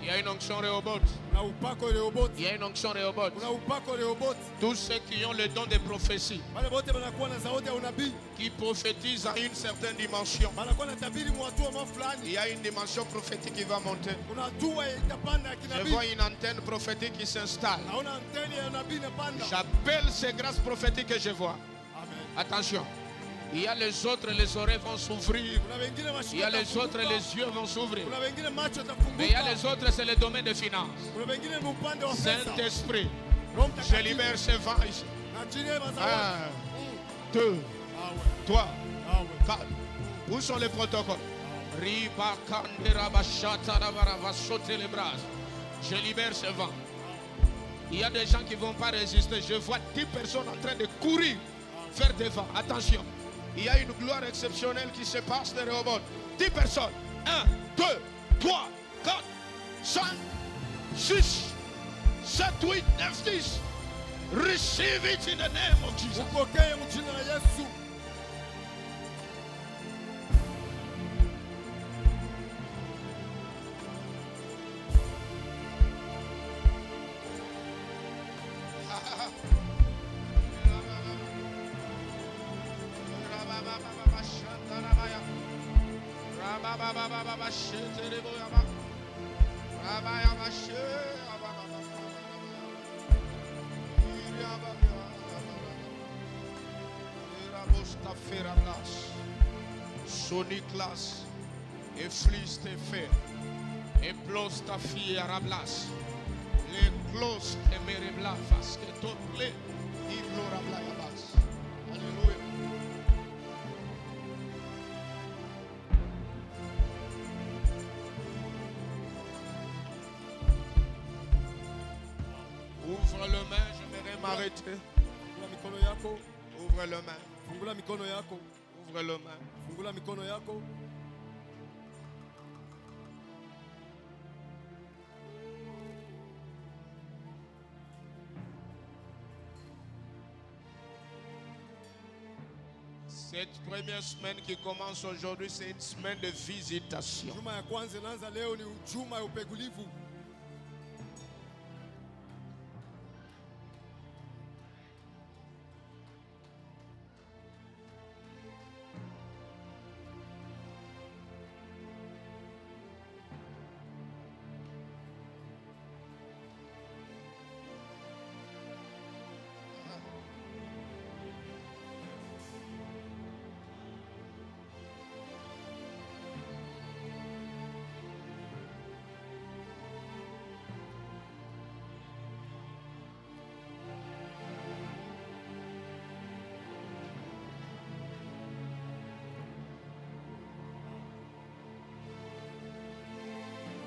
Il y a une onction Rehoboth. Kuna upako Rehoboth. Il y a une onction Rehoboth. Kuna upako Rehoboth. Tous ceux qui ont le don de prophétie, Wale wote wanakuwa na sauti ya unabii. qui prophétisent à une certaine dimension. Wanakuwa na tabiri mu hatua Il fulani. y a une dimension prophétique qui va monter. Kuna hatua itapanda ya Je kinabii. vois une antenne prophétique qui s'installe. Naona anteni ya nabii inapanda. J'appelle ces grâces prophétiques que je vois. Amen. Attention. Il y a les autres, les oreilles vont s'ouvrir. Kuna wengine mashika. Il y a les autres, yatafunguka. les yeux vont s'ouvrir. Kuna wengine macho Mais il y a yatafunguka. les autres, c'est le domaine des finances. Kuna wengine ni upande wa pesa. Saint-Esprit, Roho je Mtakatifu. libère ces vents ici. Naachilia mazao. 1, 2, Awe. 3, Awe. 4. Où sont les protocoles? Riba kandera bashata rabara va sauter les bras. Je libère ces vents. Il y a des gens qui ne vont pas résister. Je vois 10 personnes en train de courir vers devant. Attention. Il y a une gloire exceptionnelle qui se passe de Rehoboth. 10 personnes. 1, 2, 3, 4, 5, 6, 7, 8, 9, 10. Receive it in the name of Jesus. Upokee mjina la Yesu. Soniclas, et flis te fait, et plos ta fille arablas, les clos te mereblavas, que tot ple, y glorablayabas. Alléluia. Ouvre le main, j'aimerais m'arrêter. Fungula mikono yako. Ouvre le main, Fungula mikono yako. ouvre le main. Fungula mikono yako. Cette première semaine qui commence aujourd'hui, c'est une semaine de visitation. Juma ya kwanza inaanza leo ni juma ya upegulivu.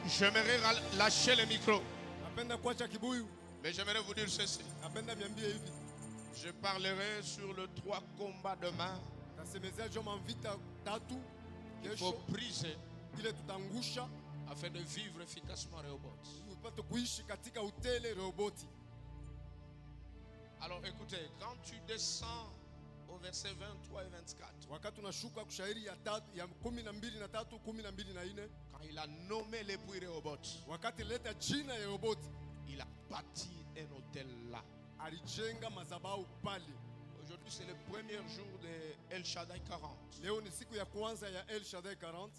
J'aimerais lâcher le micro, Napenda kuacha kibuyu. mais j'aimerais vous dire ceci. Napenda niambie hivi. Je parlerai sur les 3 combats demain. Tasemezea joma vita tatu Il faut kesho briser ile tutangusha afin de vivre efficacement Rehoboth. tupate kuishi katika utele Rehoboti. Alors écoutez, quand tu descends au verset 23 et 24, Wakati unashuka kushairi ya tatu ya 12 na 3, 12 na 4, quand il a nommé l'époux Rehoboth, wakati leta jina ya Rehoboti, il a bâti un hôtel là. alijenga madhabahu pale. Aujourd'hui, c'est le premier jour de El Shaddai 40. Leo ni siku ya kwanza ya El Shaddai 40.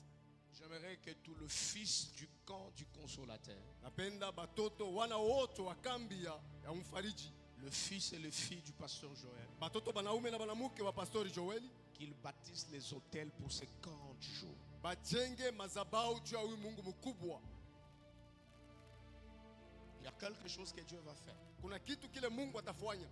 J'aimerais que tout le fils du camp du consolateur, Napenda batoto wana wote wa kambi ya mfariji, le fils et les filles du pasteur Joël, batoto banaume na banamuke wa pastori Joeli, qu'ils bâtissent les hôtels pour ces 40 jours. bajenge madhabahu juu ya huyu Mungu mkubwa. Il y a quelque chose que Dieu va faire. Kuna kitu kile Mungu atafanya.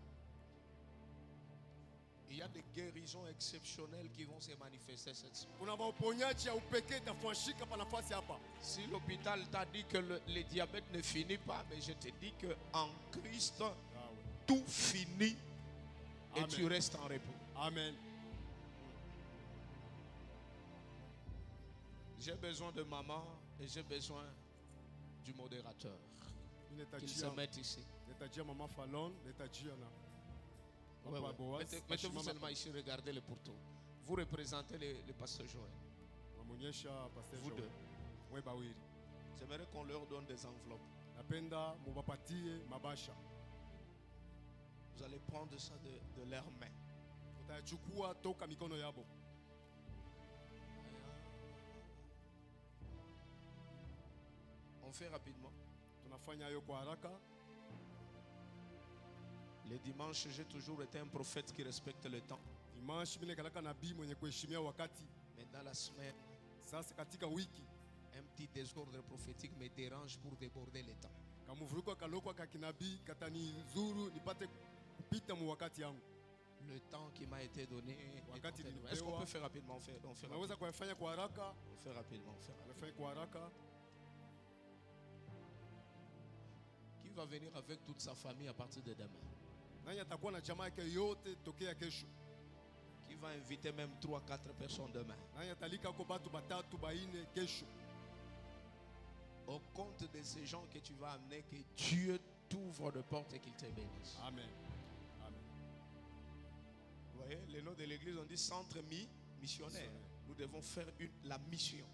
Il y a des guérisons exceptionnelles qui vont se manifester cette semaine. Kuna maponyaji ya upekee itafanyika pa nafasi hapa. Si l'hôpital t'a dit que le diabète ne finit pas, mais je te dis que en Christ, tout finit et Amen. tu restes en repos. Amen. J'ai besoin de maman et j'ai besoin du modérateur. Qu'il se mette ici. Netajia mama Fallon, netajia na Ouais, Papa ouais. Boaz, Mettez-vous Mama seulement ici, regardez le pourtour. Vous représentez le pasteur Joël. Mamonyesha Pastor Vous Joel. deux. Mwe bawili. J'aimerais qu'on leur donne des enveloppes. Napenda mubapatie mabasha. Vous allez prendre ça de leurs mains. Utayachukua toka mikono yabo. On fait rapidement. Tunafanya hayo kwa haraka. Les dimanches, j'ai toujours été un prophète qui respecte le temps. Dimanche mimi kalaka nabii mwenye kuheshimia wakati. Mais dans la semaine, Sasa katika wiki un petit désordre prophétique me dérange pour déborder le temps. kamuvuriko kalokwa ka kinabii katanizuru nipate kupita mu wakati yangu. Le temps qui m'a été donné. est Wakati en fait- nilipewa. Est-ce qu'on peut faire rapidement? On fait Unaweza rapidement. kuyafanya kwa haraka, On fait rapidement. On fait rapidement. unafanya kwa haraka. Qui va venir avec toute sa famille à partir de demain? Nani atakuwa na jamaa yake yote tokea kesho? Qui va inviter même 3-4 personnes demain? Nani atalika ko batu batatu baine kesho? Au compte de ces gens que tu vas amener, que Dieu t'ouvre de portes et qu'il te bénisse. Amen. Amen. Vous voyez, le nom de l'église, on dit centre missionnaire. Nous devons faire la mission.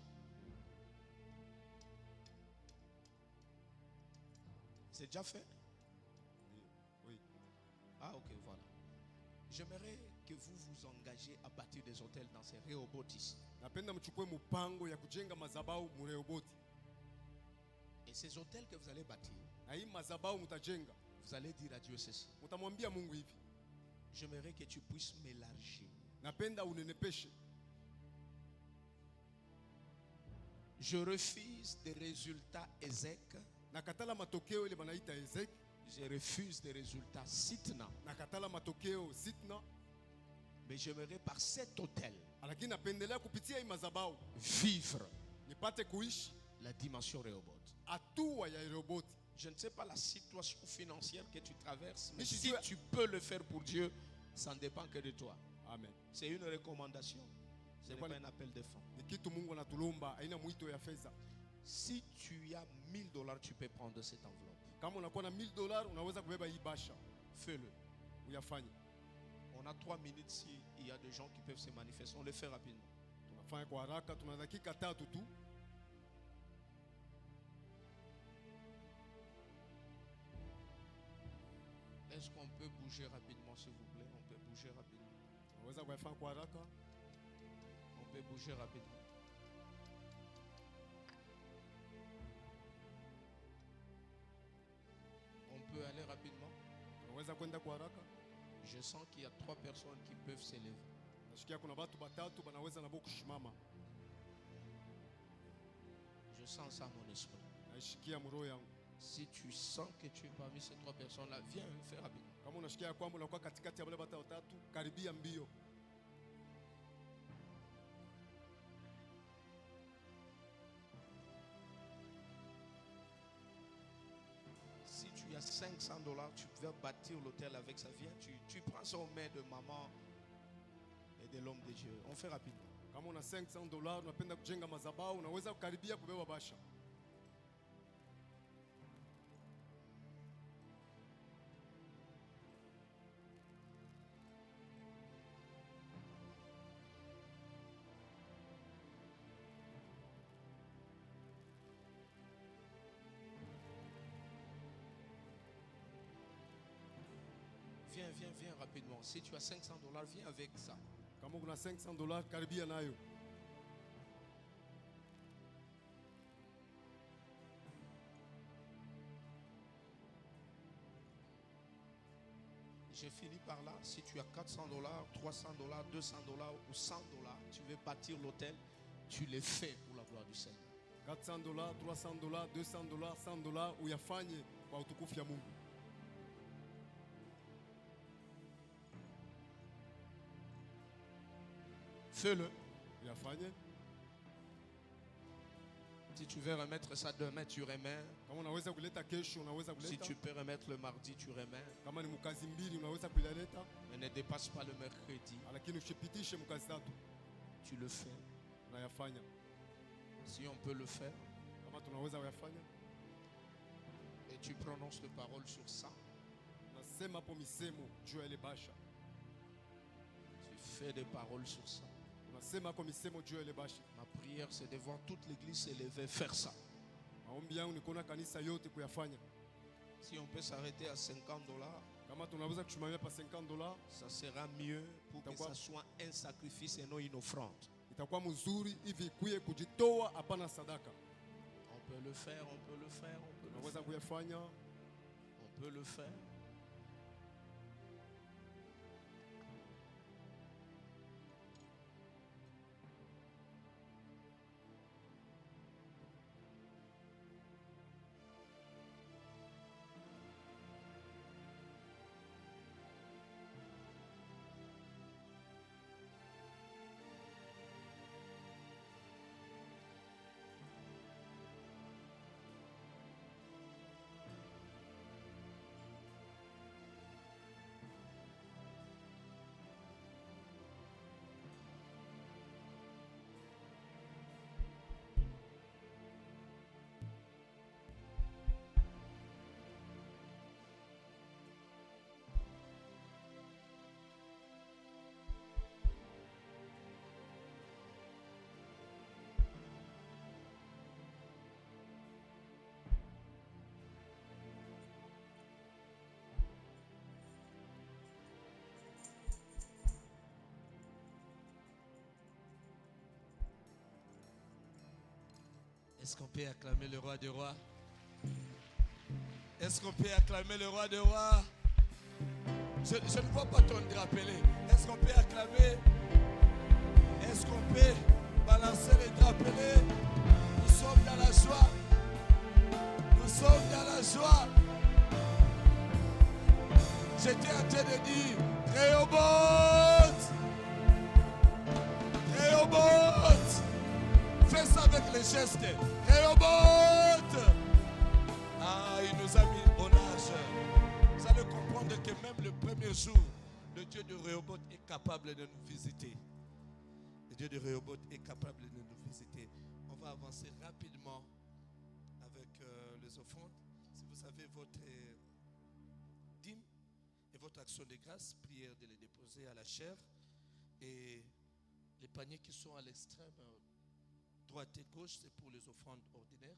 C'est déjà fait? Oui. Ah, ok, voilà. J'aimerais que vous vous engagez à bâtir des hôtels dans ces Rehoboth. Napenda mchukue mpango ya kujenga mazabau mu Rehoboth. Et ces hôtels que vous allez bâtir, Na hii mazabau mtajenga, vous allez dire à Dieu ceci. mtamwambia Mungu hivi. J'aimerais que tu puisses m'élargir. Napenda unenepeshe. Je refuse des résultats Ezek. Nakatala matokeo ile banaita Ezek, Je refuse des résultats Sitna. nakatala matokeo Sitna, Mais j'aimerais par cet hôtel lakini napendelea kupitia hii mazabau vivre nipate kuishi la dimension Rehoboth. hatua ya Rehoboth. Je ne sais pas la situation financière que tu traverses, mais Mais si si tu- tu peux le faire pour Dieu, ça ne dépend que de toi. Amen. C'est une recommandation. Ce n'est pas un appel de fonds. Ni kitu Mungu anatulomba, haina mwito ya fedha. Si tu as $1000, tu peux prendre cette enveloppe. Kama unakuwa na $1000 unaweza kubeba hii basha Fais-le. uyafanye. On a 3 minutes si il y a des gens qui peuvent se manifester. On le fait rapidement. Tunafanya kwa haraka, tuna dakika 3 tu. Est-ce qu'on peut bouger rapidement, s'il vous plaît? On peut bouger rapidement. Unaweza kuyafanya kwa haraka. On peut bouger rapidement. On peut aller rapidement. Unaweza kwenda kwa haraka. Je sens qu'il y a 3 personnes qui peuvent s'élever. Nashikia kuna watu batatu banaweza nabo kushimama. Je sens ça à mon esprit. Naishikia mroho yangu. Si tu sens que tu es parmi ces 3 personnes-là, viens, fais rapidement. Kama unashikia kwamba unakuwa katikati ya wale watu watatu, karibia mbio. Si tu as $500, tu peux bâtir l'hôtel avec ça. Viens, tu prends ça aux mains de maman et de l'homme de Dieu. On fait rapidement. Kama una $500 unapenda kujenga mazabau, unaweza kukaribia kubeba basha. Viens rapidement. Si tu as $500, viens avec ça. Kama kuna $500 karibia nayo. J'ai fini par là. Si tu as $400, $300, $200 ou $100, tu veux bâtir l'hôtel, tu le fais pour la gloire du Seigneur. $400, $300, $200, $100 uyafanye kwa utukufu ya Mungu. Fais-le. Uyafanye. Si tu veux remettre ça demain, tu remets. Kama unaweza kuleta kesho, unaweza Si kuleta. tu peux remettre le mardi, tu remets. Kama ni mkazi mbili unaweza kuileta, Mais ne dépasse pas le mercredi. lakini usipitishe mkazi tatu. Tu le fais. Unayafanya. Si on peut le faire. Kama tunaweza kuyafanya. Et tu prononces les paroles sur ça. Nasema hapo misemo juu ya ile basha. Tu fais des paroles sur ça. Unasema hapo misemo juu ya ile basha. Ma prière, c'est de voir toute l'église s'élever, faire ça. Maombi yangu ni kuona kanisa yote kuyafanya. Si on peut s'arrêter à $50, Kama tunaweza kushimamia pa $50, ça sera mieux pour que ça soit un sacrifice et non une offrande. itakuwa mzuri hivi ikuye kujitoa hapana sadaka. On peut le faire, on peut le faire, on peut le Unaweza faire. kuyafanya. On peut le faire. Est-ce qu'on peut acclamer le roi des rois? Est-ce qu'on peut acclamer le roi des rois? Je ne vois pas ton drapelé. Est-ce qu'on peut acclamer? Est-ce qu'on peut balancer les drapelés? Nous sommes dans la joie. Nous sommes dans la joie. J'étais en train de dire, Rehoboth! Rehoboth! Fais ça avec les gestes. Rehoboth! Ah, il nous a mis au âge. Vous allez comprendre que même le premier jour, le Dieu de Rehoboth est capable de nous visiter. Le Dieu de Rehoboth est capable de nous visiter. On va avancer rapidement avec les offrandes. Si vous avez votre dîme et votre action de grâce, prière de les déposer à la chair. Et les paniers qui sont à l'extrême droite et gauche, c'est pour les offrandes ordinaires.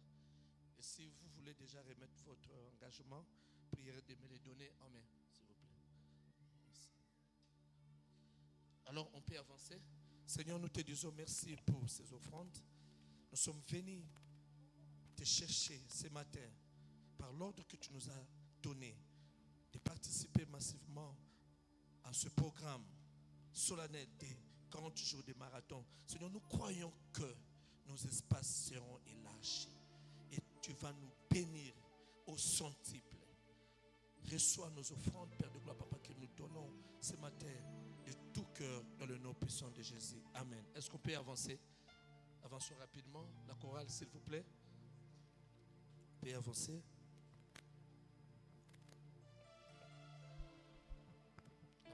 Et si vous voulez déjà remettre votre engagement, prière de me les donner en main, s'il vous plaît. Merci. Alors, on peut avancer. Seigneur, nous te disons merci pour ces offrandes. Nous sommes venus te chercher ce matin par l'ordre que tu nous as donné de participer massivement à ce programme solennel des 40 jours de marathon. Seigneur, nous croyons que nos espaces seront élargis et tu vas nous bénir au centuple. Reçois nos offrandes, Père de gloire, Papa, que nous donnons ce matin de tout cœur dans le nom puissant de Jésus. Amen. Est-ce qu'on peut avancer? Avançons rapidement. La chorale, s'il vous plaît. On peut avancer.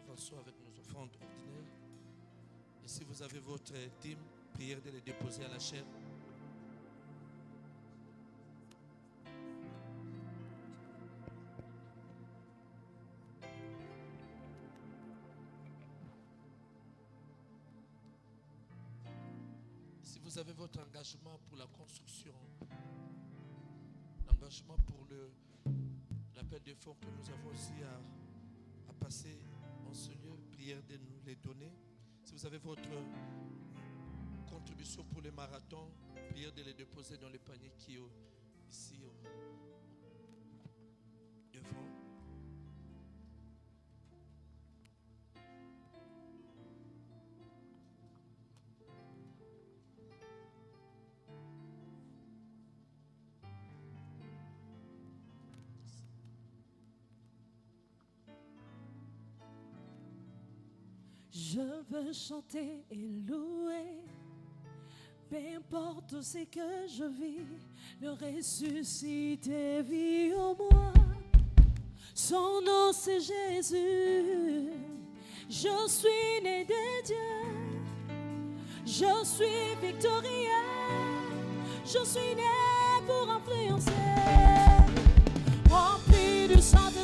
Avançons avec nos offrandes ordinaires. Et si vous avez votre dîme, prière de les déposer à la chair. Si vous avez votre engagement pour la construction, l'engagement pour l'appel de fonds que nous avons aussi à passer en ce lieu, prière de nous les donner. Si vous avez votre contribution pour les marathons, prière de les déposer dans le panier qui est ici devant. Je veux chanter et louer, peu importe ce que je vis, le ressuscité vit en moi. Son nom c'est Jésus. Je suis né de Dieu. Je suis victorieux. Je suis né pour influencer. Rempli du Saint-Esprit.